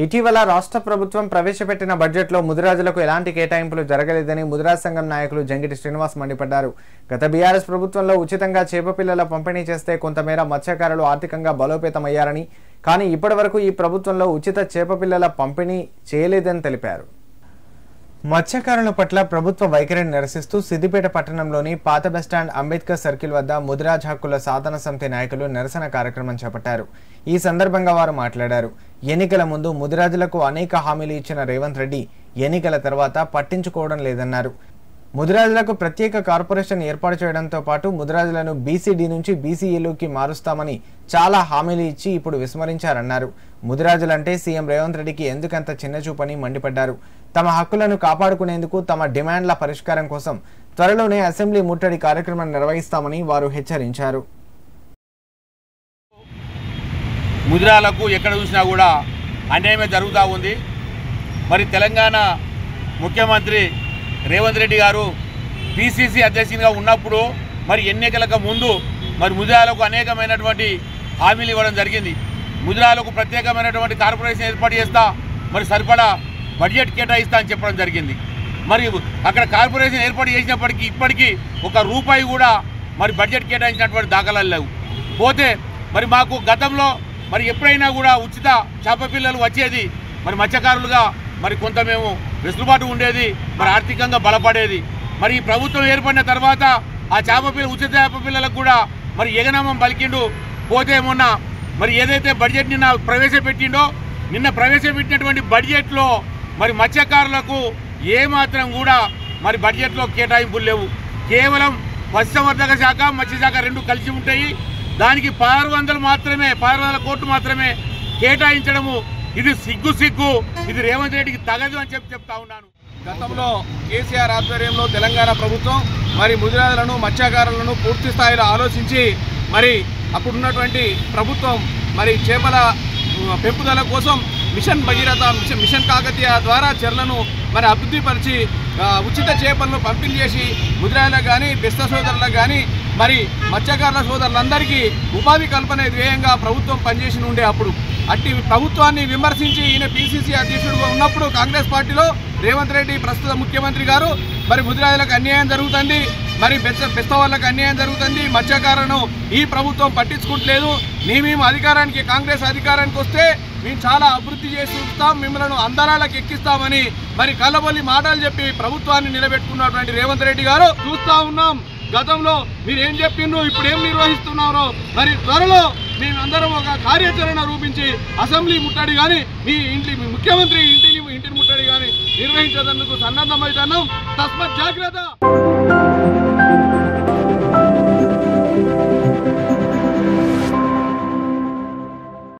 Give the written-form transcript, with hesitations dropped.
ఇటీవల రాష్ట్ర ప్రభుత్వం ప్రవేశపెట్టిన బడ్జెట్లో ముదిరాజులకు ఎలాంటి కేటాయింపులు జరగలేదని ముదిరాజ్ సంఘం నాయకులు జంగిటి శ్రీనివాస్ మండిపడ్డారు. గత బీఆర్ఎస్ ప్రభుత్వంలో ఉచితంగా చేపపిల్లల పంపిణీ చేస్తే కొంతమేర మత్స్యకారులు ఆర్థికంగా బలోపేతమయ్యారని, కానీ ఇప్పటివరకు ఈ ప్రభుత్వంలో ఉచిత చేపపిల్లల పంపిణీ చేయలేదని తెలిపారు. మత్స్యకారుల పట్ల ప్రభుత్వ వైఖరిని నిరసిస్తూ సిద్దిపేట పట్టణంలోని పాత బస్టాండ్ అంబేద్కర్ సర్కిల్ వద్ద ముదిరాజ్ హక్కుల సాధన సమితి నాయకులు నిరసన కార్యక్రమం చేపట్టారు. ఈ సందర్భంగా వారు మాట్లాడారు. ఎన్నికల ముందు ముదిరాజులకు అనేక హామీలు ఇచ్చిన రేవంత్ రెడ్డి ఎన్నికల తర్వాత పట్టించుకోవడం లేదన్నారు. ముదిరాజులకు ప్రత్యేక కార్పొరేషన్ ఏర్పాటు చేయడంతో పాటు ముదిరాజులను బీసీడీ నుంచి బీసీఏలోకి మారుస్తామని చాలా హామీలు ఇచ్చి ఇప్పుడు విస్మరించారన్నారు. ముదిరాజులంటే సీఎం రేవంత్ రెడ్డికి ఎందుకంత చిన్నచూపని మండిపడ్డారు. తమ హక్కులను కాపాడుకునేందుకు తమ డిమాండ్ల పరిష్కారం కోసం త్వరలోనే అసెంబ్లీ ముట్టడి కార్యక్రమం నిర్వహిస్తామని వారు హెచ్చరించారు. ముదిరాలకు ఎక్కడ చూసినా కూడా అన్యాయమే జరుగుతూ ఉంది. మరి తెలంగాణ ముఖ్యమంత్రి రేవంత్ రెడ్డి గారు పిసిసి అధ్యక్షునిగా ఉన్నప్పుడు మరి ఎన్నికలకు ముందు మరి ముదిరాలకు అనేకమైనటువంటి హామీలు ఇవ్వడం జరిగింది. ముదిరాలకు ప్రత్యేకమైనటువంటి కార్పొరేషన్ ఏర్పాటు చేస్తా, మరి సరిపడా బడ్జెట్ కేటాయిస్తా అని చెప్పడం జరిగింది. మరి అక్కడ కార్పొరేషన్ ఏర్పాటు చేసినప్పటికీ ఇప్పటికీ ₹1 కూడా మరి బడ్జెట్ కేటాయించినటువంటి దాఖలాలు లేవు. పోతే మరి మాకు గతంలో మరి ఎప్పుడైనా కూడా ఉచిత చేప పిల్లలు వచ్చేది, మరి మత్స్యకారులుగా మరి కొంత మేము వెసులుబాటు ఉండేది, మరి ఆర్థికంగా బలపడేది. మరి ఈ ప్రభుత్వం ఏర్పడిన తర్వాత ఆ ఉచిత చేప పిల్లలకు కూడా మరి ఎగనామం పలికిండు. పోతే మొన్న మరి ఏదైతే బడ్జెట్ నిన్న ప్రవేశపెట్టినటువంటి బడ్జెట్లో మరి మత్స్యకారులకు ఏమాత్రం కూడా మరి బడ్జెట్లో కేటాయింపులు లేవు. కేవలం పశుసంవర్ధక శాఖ, మత్స్యశాఖ రెండు కలిసి ఉంటాయి. దానికి 600 కోట్లు మాత్రమే కేటాయించడము ఇది సిగ్గు, ఇది రేవంత్ రెడ్డికి తగదు అని చెప్తా ఉన్నాను. గతంలో కేసీఆర్ ఆధ్వర్యంలో తెలంగాణ ప్రభుత్వం మరి ముదిరాజులను, మత్స్యకారులను పూర్తి స్థాయిలో ఆలోచించి మరి అప్పుడున్నటువంటి ప్రభుత్వం మరి చేపల పెంపుదల కోసం మిషన్ భగీరథ, మిషన్ కాకతీయ ద్వారా చెర్లను మరి అభివృద్ధిపరిచి ఉచిత చేపలను పంపిణీ చేసి ముదిరాజులకు కానీ, బెస్త సోదరులకు కానీ, మరి మత్స్యకారుల సోదరులందరికీ ఉపాధి కల్పన ధ్యేయంగా ప్రభుత్వం పనిచేసి ఉండే. అప్పుడు అట్టి ప్రభుత్వాన్ని విమర్శించి ఈయన పిసిసి అధ్యక్షుడిగా ఉన్నప్పుడు కాంగ్రెస్ పార్టీలో రేవంత్ రెడ్డి ప్రస్తుత ముఖ్యమంత్రి గారు మరి ముదిరాజులకు అన్యాయం జరుగుతుంది, మరి బెస్త వాళ్ళకి అన్యాయం జరుగుతుంది, మత్స్యకారులను ఈ ప్రభుత్వం పట్టించుకుంటలేదు. మేము కాంగ్రెస్ అధికారానికి వస్తే మేము చాలా అభివృద్ధి చేసి చూస్తాం, మిమ్మల్ని అందరాలకు ఎక్కిస్తామని మరి కళ్ళబొల్లి మాటలు చెప్పి ప్రభుత్వాన్ని నిలబెట్టుకున్నటువంటి రేవంత్ రెడ్డి గారు చూస్తూ ఉన్నాం. గతంలో మీరేం చెప్పిండ్రు, ఇప్పుడు ఏం నిర్వహిస్తున్నారో మరి త్వరలో మేమందరం ఒక కార్యాచరణ రూపించి అసెంబ్లీ ముట్టడి కానీ, మీ ముఖ్యమంత్రి ఇంటిని ముట్టడి కానీ నిర్వహించేందుకు సన్నద్ధమవుతున్నాం. తస్మత్ జాగ్రత్త.